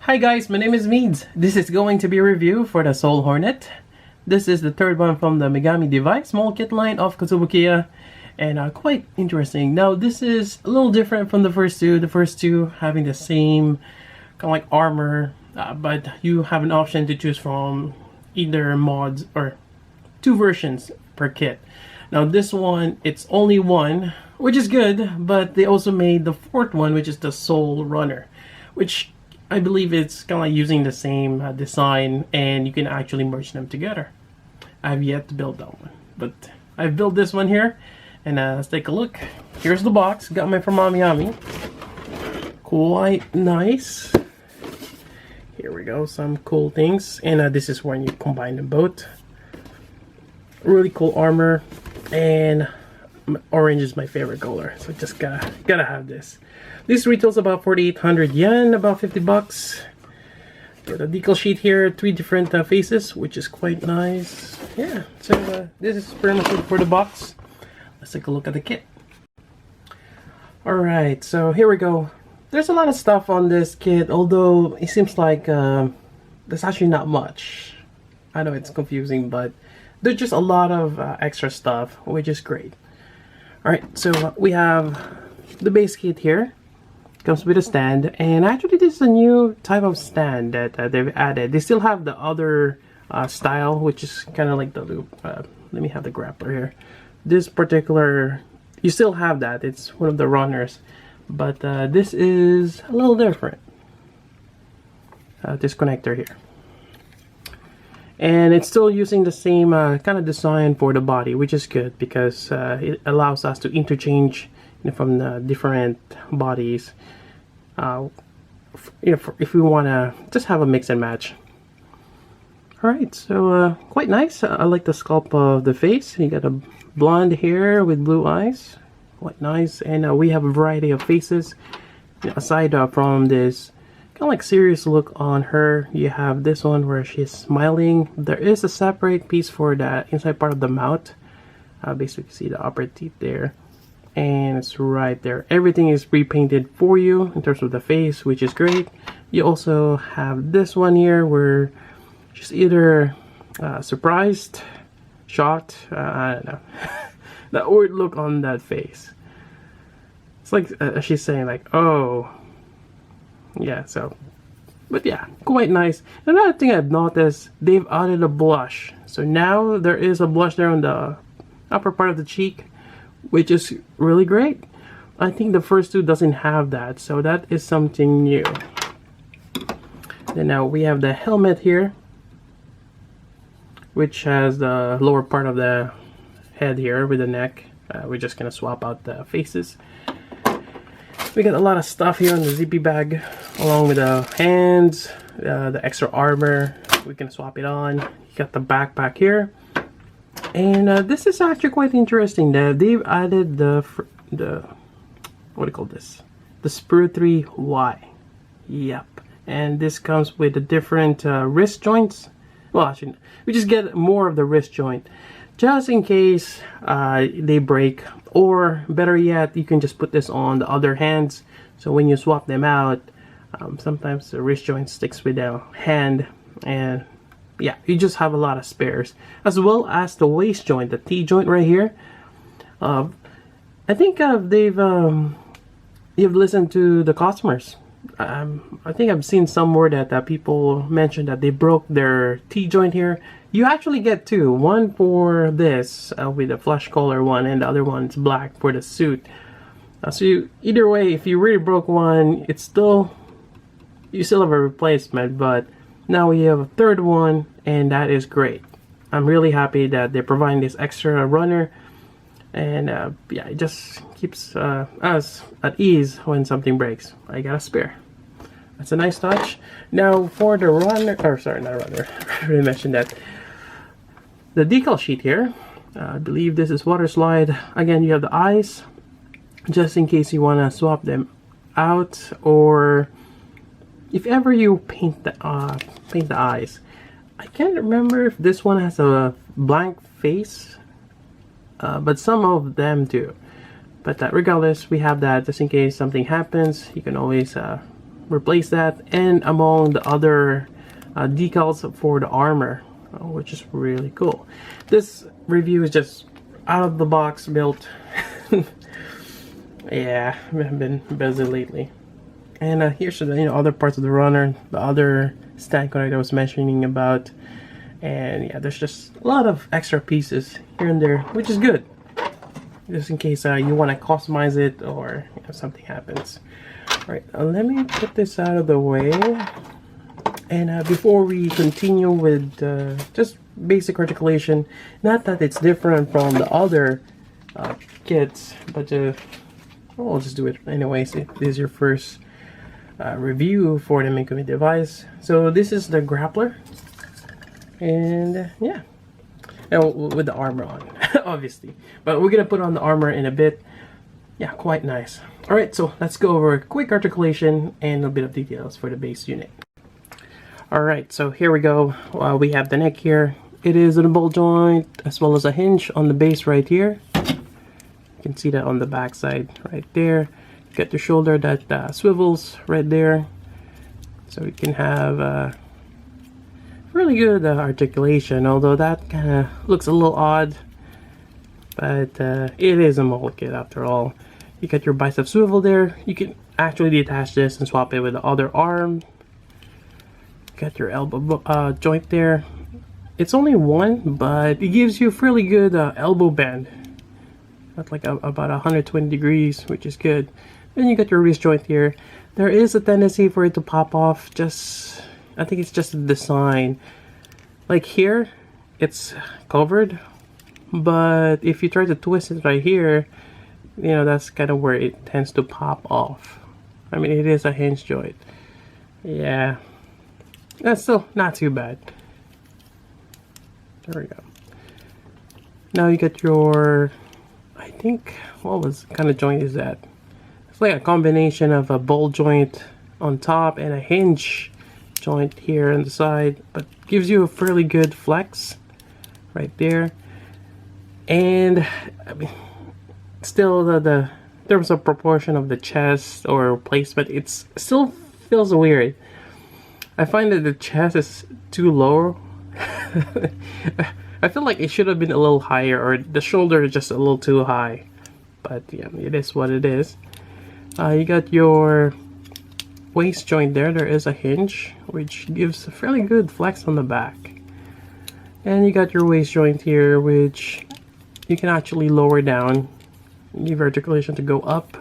Hi guys, my name is Meads. This is going to be a review for the Soul Hornet. This is the third one from the Megami device, small kit line of Kotobukiya, and quite interesting. Now this is a little different from the first two having the same kind of like armor, but you have an option to choose from either mods or two versions per kit. Now this one, it's only one, which is good, but they also made the fourth one, which is the Soul Runner, which I believe it's kind of like using the same design, and you can actually merge them together. I've yet to build that one, but I've built this one here, and let's take a look. Here's the box. Got mine from Amiami. Quite nice. Here we go, some cool things, and this is when you combine them both. Really cool armor, and orange is my favorite color, so just gotta have this. This retails about 4,800 yen, about 50 bucks. Got a decal sheet here, 3 different faces, which is quite nice. Yeah, so this is pretty much it for the box. Let's take a look at the kit. Alright, so here we go. There's a lot of stuff on this kit, although it seems like there's actually not much. I know it's confusing, but there's just a lot of extra stuff, which is great. Alright, so we have the base kit here. Comes with a stand, and actually this is a new type of stand that they've added. They still have the other style, which is kind of like the loop. Let me have the grappler here. This particular, you still have that. It's one of the runners, but this is a little different. This connector here. And it's still using the same kind of design for the body, which is good because it allows us to interchange from the different bodies. If we want to just have a mix and match. Alright, so quite nice. I like the sculpt of the face. You got a blonde hair with blue eyes. Quite nice. And we have a variety of faces. Aside from this kind of like serious look on her, you have this one where she's smiling. There is a separate piece for the inside part of the mouth. Basically, see the upper teeth there, and it's right there. Everything is pre-painted for you in terms of the face, which is great. You also have this one here where she's either surprised, shocked, I don't know. That weird look on that face. It's like she's saying like, oh yeah. So but yeah, quite nice. Another thing I've noticed, they've added a blush. So now there is a blush there on the upper part of the cheek, which is really great. I think the first two doesn't have that, so that is something new. Then now we have the helmet here, which has the lower part of the head here with the neck. We're just gonna swap out the faces. We got a lot of stuff here in the zippy bag, along with the hands, the extra armor. We can swap it on. You got the backpack here. And this is actually quite interesting. They've added the what do you call this? The Sprue 3Y. Yep. And this comes with the different wrist joints. Well, actually, we just get more of the wrist joint, just in case they break. Or better yet, you can just put this on the other hands. So when you swap them out, sometimes the wrist joint sticks with the hand, and yeah, you just have a lot of spares, as well as the waist joint, the T joint right here. I think you've listened to the customers. I think I've seen somewhere that people mentioned that they broke their T joint here. You actually get two, one for this with the flush color one, and the other one's black for the suit. So either way, if you really broke one, you still have a replacement, but now we have a third one, and that is great. I'm really happy that they're providing this extra runner, and yeah, it just keeps us at ease when something breaks. I got a spare. That's a nice touch. Now for the runner, or sorry, not runner, I already mentioned that. The decal sheet here, I believe this is water slide. Again, you have the eyes, just in case you want to swap them out, or if ever you paint the eyes. I can't remember if this one has a blank face, but some of them do. But regardless, we have that just in case something happens. You can always replace that, and among the other decals for the armor, which is really cool. This review is just out of the box built. Yeah, I've been busy lately. And here's the other parts of the runner, the other stand connector I was mentioning about. And yeah, there's just a lot of extra pieces here and there, which is good, just in case you want to customize it or something happens. All right, let me put this out of the way. And before we continue with just basic articulation, not that it's different from the other kits, but I'll just do it anyways if this is your first review for the Megami device. So this is the grappler, and yeah, with the armor on, obviously. But we're gonna put on the armor in a bit. Yeah, quite nice. All right, so let's go over a quick articulation and a bit of details for the base unit. All right, so here we go. We have the neck here. It is a ball joint as well as a hinge on the base right here. You can see that on the back side right there. You got the shoulder that swivels right there, so you can have really good articulation, although that kind of looks a little odd, but it is a mold kit after all. You got your bicep swivel there. You can actually detach this and swap it with the other arm. You got your elbow joint there. It's only one, but it gives you a fairly good elbow bend. That's like about 120 degrees, which is good. Then you got your wrist joint here. There is a tendency for it to pop off. I think it's just the design. Like here, it's covered, but if you try to twist it right here, that's kind of where it tends to pop off. I mean, it is a hinge joint. Yeah, that's still not too bad. There we go. Now you got your, I think, what kind of joint is that? It's like a combination of a ball joint on top and a hinge joint here on the side, but gives you a fairly good flex right there. And I mean, still the in terms of proportion of the chest or placement, it still feels weird. I find that the chest is too low. I feel like it should have been a little higher, or the shoulder is just a little too high. But yeah, it is what it is. You got your waist joint there. There is a hinge, which gives a fairly good flex on the back. And you got your waist joint here, which you can actually lower down. Give articulation to go up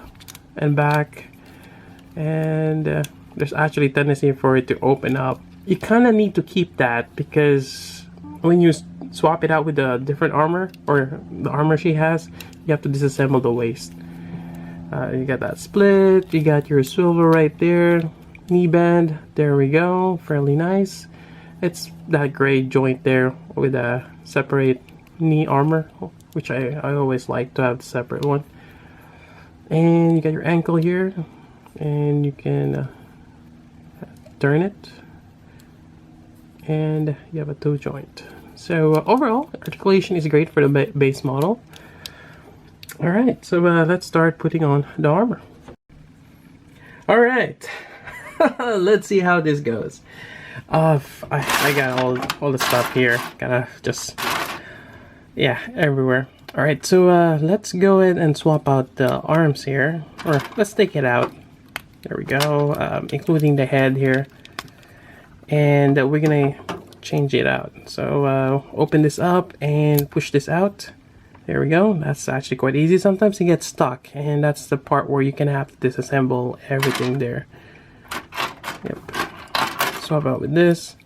and back. And there's actually a tendency for it to open up. You kind of need to keep that, because when you swap it out with a different armor, or the armor she has, you have to disassemble the waist. You got that split, you got your swivel right there, knee bend, there we go, fairly nice. It's that gray joint there with a separate knee armor, which I always like to have the separate one. And you got your ankle here, and you can turn it, and you have a toe joint. So overall, articulation is great for the base model. Alright, so let's start putting on the armor. Alright, let's see how this goes. I got all the stuff here, gotta just, yeah, everywhere. Alright, so let's go ahead and swap out the arms here, or let's take it out. There we go, including the head here. And we're gonna change it out. So open this up and push this out. There we go. That's actually quite easy. Sometimes you get stuck, and that's the part where you can have to disassemble everything there. Yep. Swap out with this.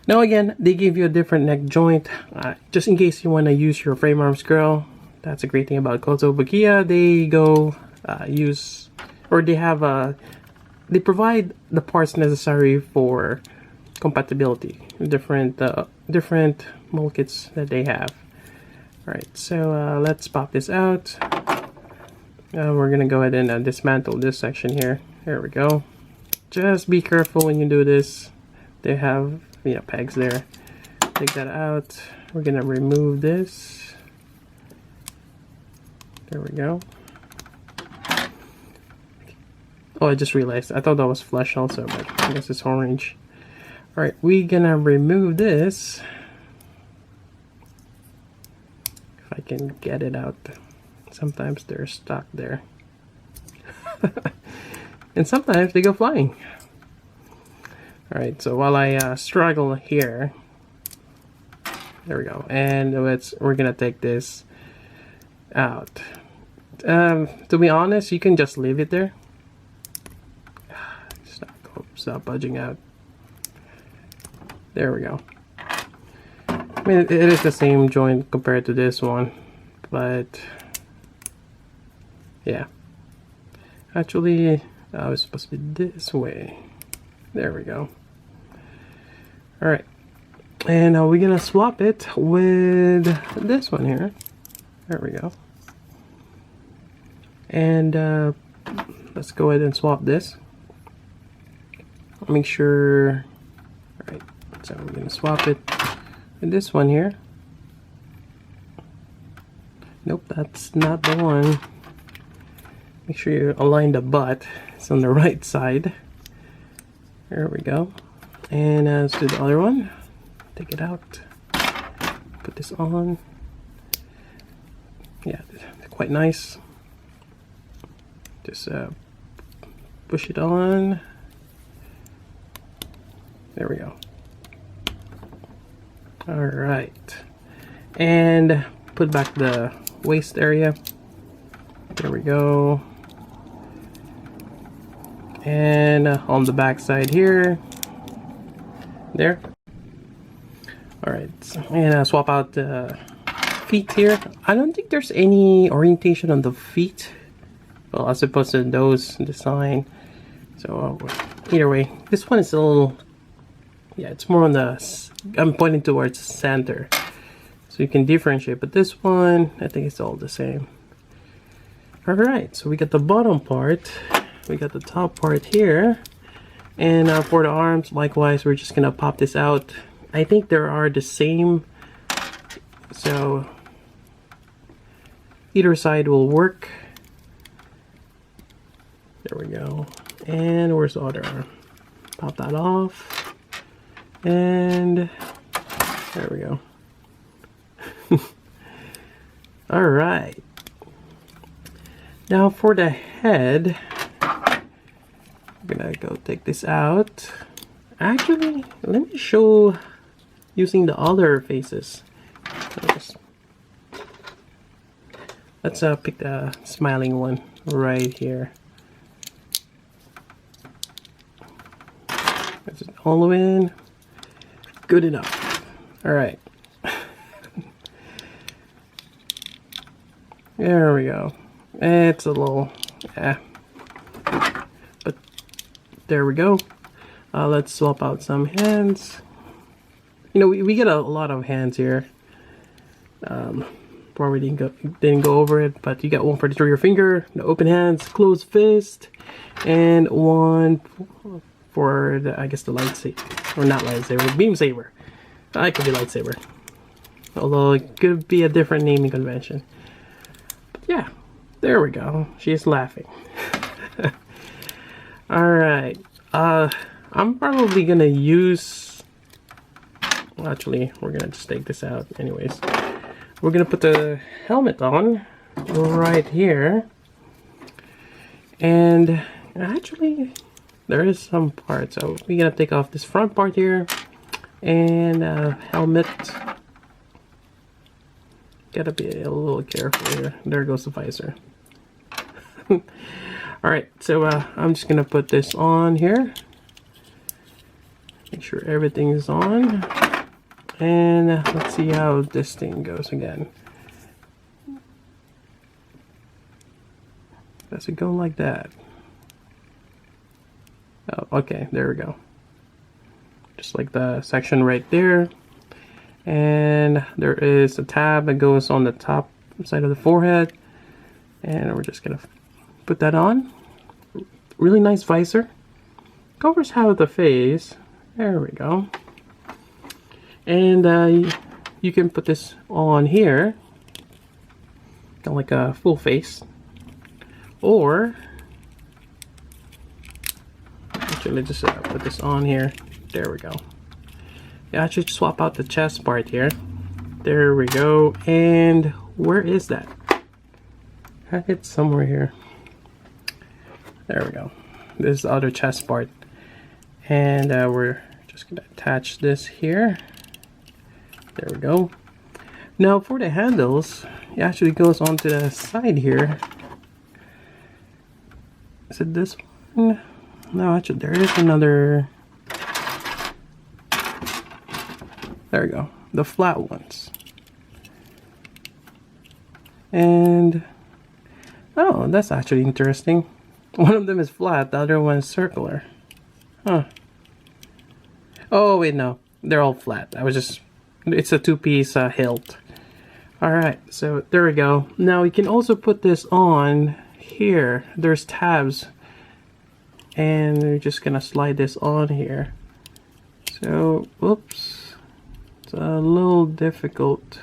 Now again, they give you a different neck joint, just in case you want to use your frame arms girl. That's a great thing about Kotobukiya. They go use, or they have they provide the parts necessary for compatibility, different mold kits that they have. Alright, so let's pop this out. We're gonna go ahead and dismantle this section here. There we go. Just be careful when you do this. They have pegs there. Take that out. We're gonna remove this. There we go. Oh, I just realized. I thought that was flesh also, but I guess it's orange. Alright, we're gonna remove this. If I can get it out. Sometimes they're stuck there. And sometimes they go flying. Alright, so while I struggle here. There we go. And we're gonna take this out. To be honest, you can just leave it there. Stop budging out. There we go. I mean, it is the same joint compared to this one, but yeah. Actually, I was supposed to be this way. There we go. All right, and we're gonna swap it with this one here. There we go. And let's go ahead and swap this. Make sure. All right, so we're gonna swap it with this one here. Nope, that's not the one. Make sure you align the butt. It's on the right side. There we go. And let's do the other one. Take it out. Put this on. Yeah, they're quite nice. Just push it on. There we go. All right, and put back the waist area. There we go. And on the back side here. There. All right, and swap out the feet here. I don't think there's any orientation on the feet. Well, as opposed to those design. So either way, this one is a little. Yeah, it's more on the. I'm pointing towards center, so you can differentiate. But this one, I think it's all the same. All right, so we got the bottom part, we got the top part here, and for the arms, likewise, we're just gonna pop this out. I think they are the same, so either side will work. There we go. And where's the other arm? Pop that off. And there we go. All right. Now for the head, I'm gonna go take this out. Actually, let me show using the other faces. Let's pick the smiling one right here. That's it all the way in. Good enough. All right. There we go. It's a little, but there we go. Let's swap out some hands. You know, we get a lot of hands here. Probably didn't go over it, but you got one for the trigger finger, the open hands, closed fist, and one for the, I guess, the lightsaber, or not lightsaber, beam saber. It could be lightsaber, although it could be a different naming convention. But yeah, there we go. She's laughing. All right. I'm probably gonna use. Actually, we're gonna just take this out, anyways. We're gonna put the helmet on right here, and actually there is some parts, so we're gonna take off this front part here, and helmet. Gotta be a little careful here. There goes the visor. All right, so I'm just gonna put this on here, make sure everything is on. And let's see how this thing goes again. Does it go like that? Oh, okay, there we go. Just like the section right there. And there is a tab that goes on the top side of the forehead. And we're just gonna put that on. Really nice visor. Covers half of the face. There we go. And you can put this on here, kind of like a full face, or Actually, just put this on here. There we go. Yeah, I should swap out the chest part here. There we go. And where is that? I had it somewhere here. There we go. This is the other chest part. And we're just gonna attach this here. There we go. Now for the handles, it actually goes onto the side here. Is it this one? No, actually there is another. There we go. The flat ones. And oh, that's actually interesting. One of them is flat, the other one is circular. Huh. Oh wait, no. They're all flat. It's a two-piece hilt. Alright, so there we go. Now we can also put this on here. There's tabs. And we're just gonna slide this on here. So, whoops. It's a little difficult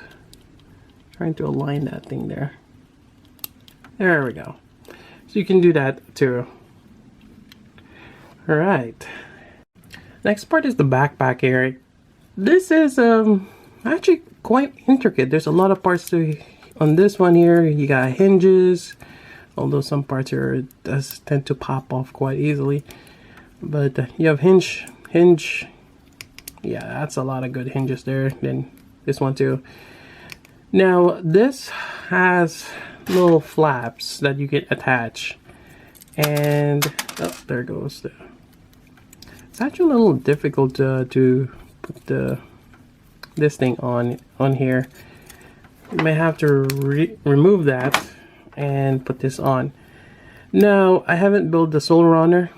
trying to align that thing there. There we go. So you can do that too. Alright. Next part is the backpack here. This is actually quite intricate. There's a lot of parts on this one here. You got hinges, although some parts here does tend to pop off quite easily. But you have hinge. Yeah, that's a lot of good hinges there. Then this one too. Now this has little flaps that you can attach, and oh, there goes the. It's actually a little difficult to put this thing on here. You may have to remove that and put this on. Now I haven't built the soul runner,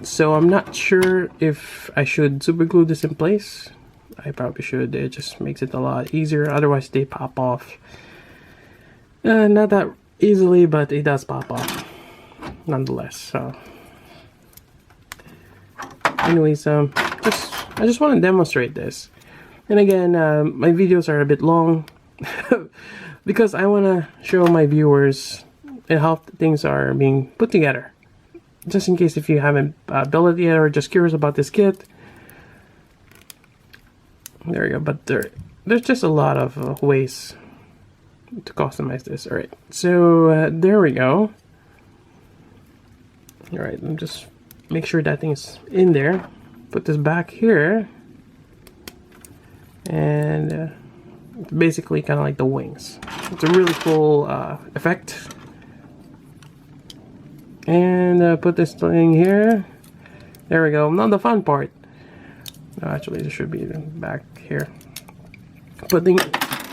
so I'm not sure if I should super glue this in place. I probably should. It just makes it a lot easier. Otherwise they pop off. Not that easily, but it does pop off nonetheless. So anyways, I just want to demonstrate this. And again, my videos are a bit long because I want to show my viewers how things are being put together. Just in case if you haven't built it yet or just curious about this kit. There we go. But there's just a lot of ways to customize this. Alright, so there we go. Alright, let me just make sure that thing is in there. Put this back here. And it's basically kind of like the wings. It's a really cool effect. And put this thing here. There we go. Now the fun part. No, actually, this should be back here. Putting.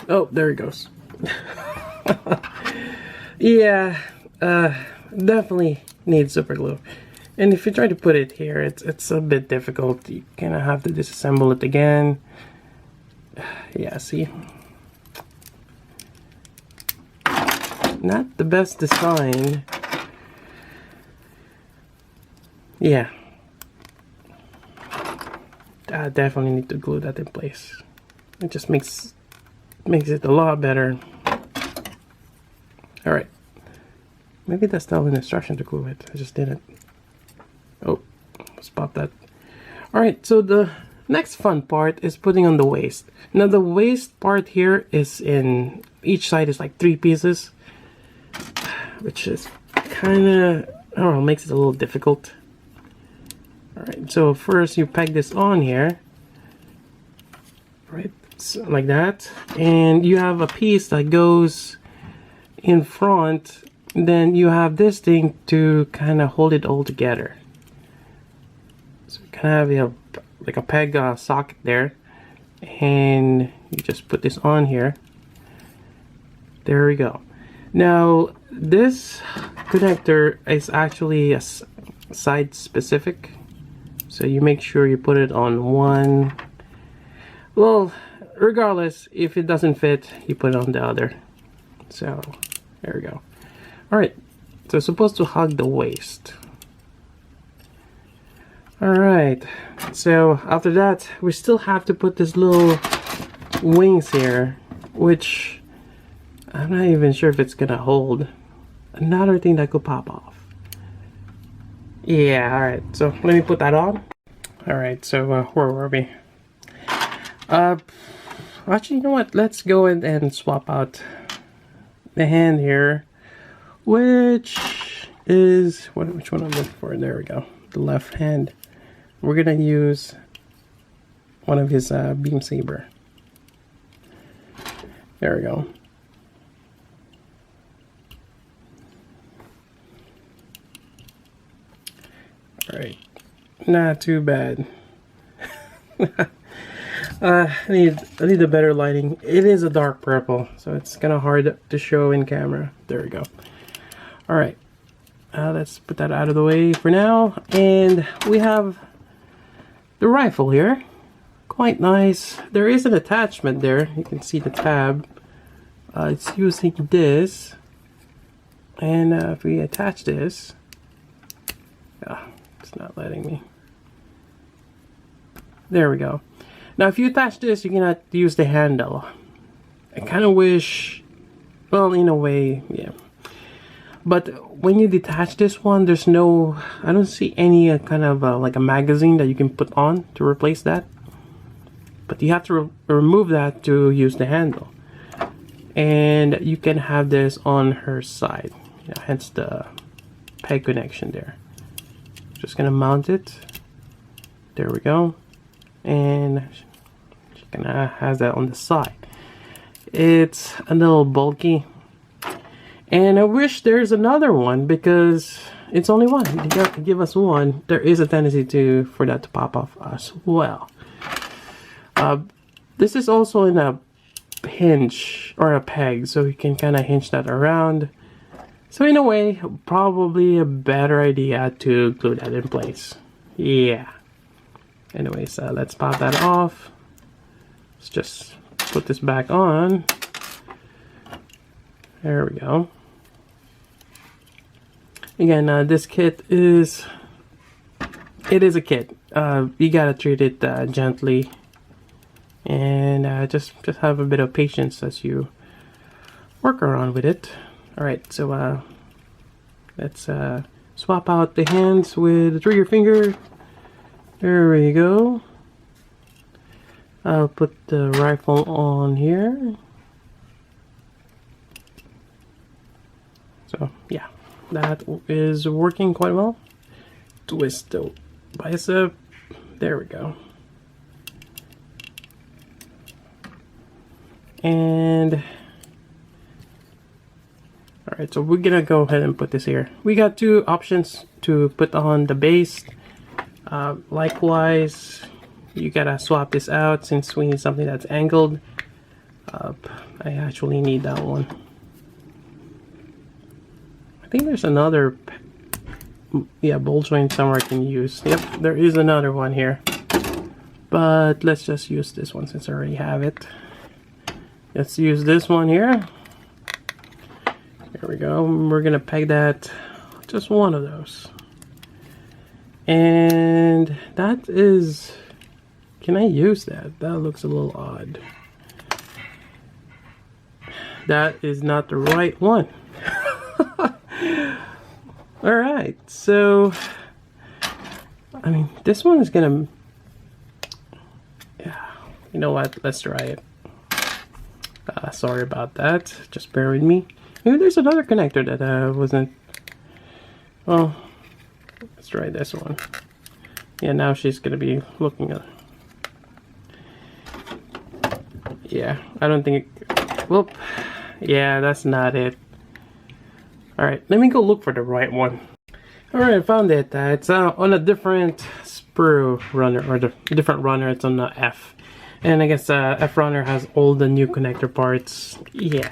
Oh, there it goes. Yeah, definitely needs super glue. And if you try to put it here, it's a bit difficult. You kind of have to disassemble it again. Yeah, see? Not the best design. Yeah. I definitely need to glue that in place. It just makes it a lot better. Alright. Maybe that's still an instruction to glue it. I just didn't. Oh, let's pop that. Alright, so the next fun part is putting on the waist. Now the waist part here is in each side is like 3 pieces, which is kind of, I don't know, makes it a little difficult. Alright, so first you peg this on here, right, so like that, and you have a piece that goes in front, then you have this thing to kind of hold it all together. So you kind of have like a peg socket there, and you just put this on here. There we go. Now this connector is actually a side specific, so you make sure you put it on one. Well, regardless, if it doesn't fit, you put it on the other. So there we go. Alright, so it's supposed to hug the waist. Alright, so after that we still have to put this little wings here, which I'm not even sure if it's gonna hold. Another thing that could pop off. Yeah, alright, so let me put that on. Alright, so where were we? Actually, you know what? Let's go ahead and swap out the hand here, which is which one I'm looking for. There we go, the left hand. We're gonna use one of his beam saber. There we go. All right, not too bad. I need a better lighting. It is a dark purple, so it's kind of hard to show in camera. There we go. All right, let's put that out of the way for now. And we have the rifle here. Quite nice. There is an attachment there. You can see the tab. It's using this. And if we attach this, it's not letting me. There we go. Now, if you attach this, you cannot use the handle. I kind of wish, well, in a way, yeah. But when you detach this one, there's no, I don't see any kind of like a magazine that you can put on to replace that. But you have to remove that to use the handle. And you can have this on her side. Yeah, hence the peg connection there. Just gonna mount it. There we go. And she kinda has that on the side. It's a little bulky. And I wish there's another one because it's only one. You got to give us one. There is a tendency for that to pop off as well. This is also in a hinge or a peg, so you can kind of hinge that around. So in a way, probably a better idea to glue that in place. Yeah. Anyways, let's pop that off. Let's just put this back on. There we go. Again, this kit is, it is a kit. You gotta treat it gently, and just have a bit of patience as you work around with it. All right, so let's swap out the hands with the trigger finger. There we go. I'll put the rifle on here. So yeah, that is working quite well. Twist the bicep. There we go. And all right, so we're gonna go ahead and put this here. We got two options to put on the base. Likewise, you gotta swap this out since we need something that's angled. I actually need that one. I think there's another, yeah, ball joint somewhere I can use. Yep, there is another one here. But let's just use this one since I already have it. Let's use this one here. There we go. We're gonna peg that, just one of those. And that is, can I use that? That looks a little odd. That is not the right one. Alright, so I mean, this one is gonna, yeah, you know what, let's try it. Sorry about that, just bear with me. Maybe there's another connector that wasn't, well, let's try this one. Yeah, now she's gonna be looking at, yeah, I don't think it, whoop, yeah, that's not it. Alright, let me go look for the right one. Alright, I found it. It's on a different sprue runner, or the different runner. It's on the F. And I guess F runner has all the new connector parts. Yeah.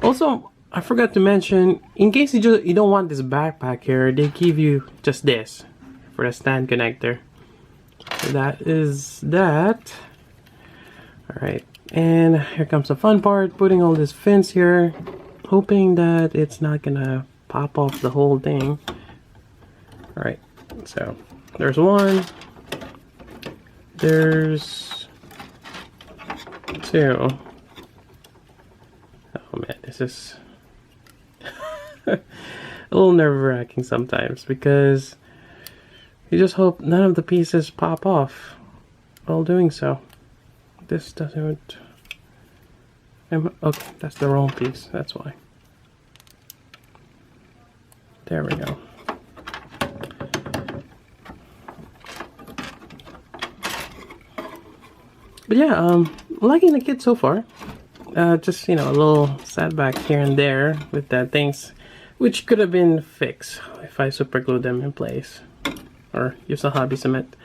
Also, I forgot to mention, in case you don't want this backpack here, they give you just this for the stand connector. So that is that. Alright, and here comes the fun part, putting all these fins here. Hoping that it's not gonna pop off the whole thing. Alright, so there's one, there's two. Oh man, this is a little nerve-wracking sometimes because you just hope none of the pieces pop off while doing so. This doesn't... Okay, that's the wrong piece, that's why. There we go. But yeah, liking the kit so far. Just, you know, a little setback here and there with that things which could have been fixed if I super glued them in place or use a hobby cement.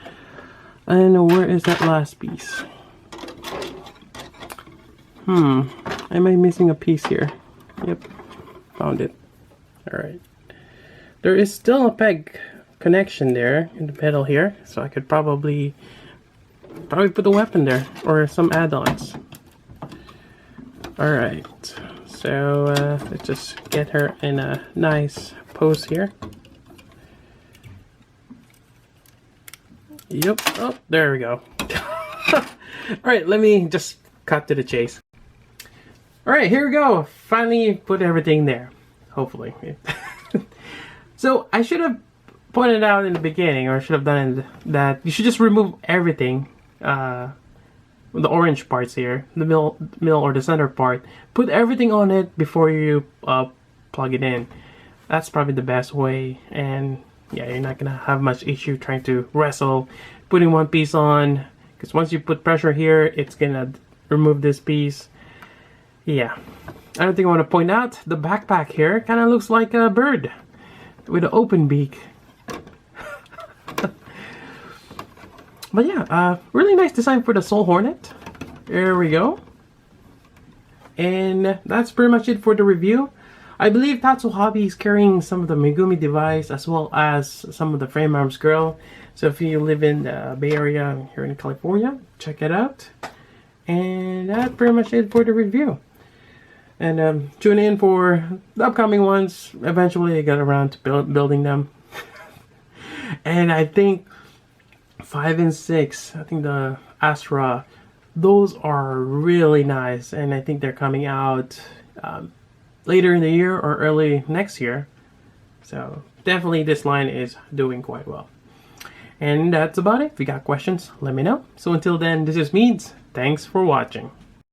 And where is that last piece? Am I missing a piece here? Yep, found it. Alright. There is still a peg connection there in the pedal here, so I could probably put a weapon there or some add-ons. Alright, so let's just get her in a nice pose here. Yep, oh, there we go. Alright, let me just cut to the chase. Alright, here we go. Finally put everything there. Hopefully. So I should have pointed out in the beginning, or I should have done that you should just remove everything. The orange parts here, the middle or the center part. Put everything on it before you plug it in. That's probably the best way, and yeah, you're not gonna have much issue trying to wrestle putting one piece on, because once you put pressure here, it's gonna remove this piece. Yeah, another thing I want to point out, the backpack here kind of looks like a bird with an open beak. But yeah, really nice design for the Soul Hornet. There we go. And that's pretty much it for the review. I believe Tatsu Hobby is carrying some of the Megumi device as well as some of the frame arms girl. So if you live in the Bay Area here in California, check it out. And that's pretty much it for the review. And tune in for the upcoming ones. Eventually I get around to building them. And I think 5 and 6, I think the Astra, those are really nice, and I think they're coming out later in the year or early next year. So definitely this line is doing quite well. And that's about it. If you got questions, let me know. So until then, this is Meads. Thanks for watching.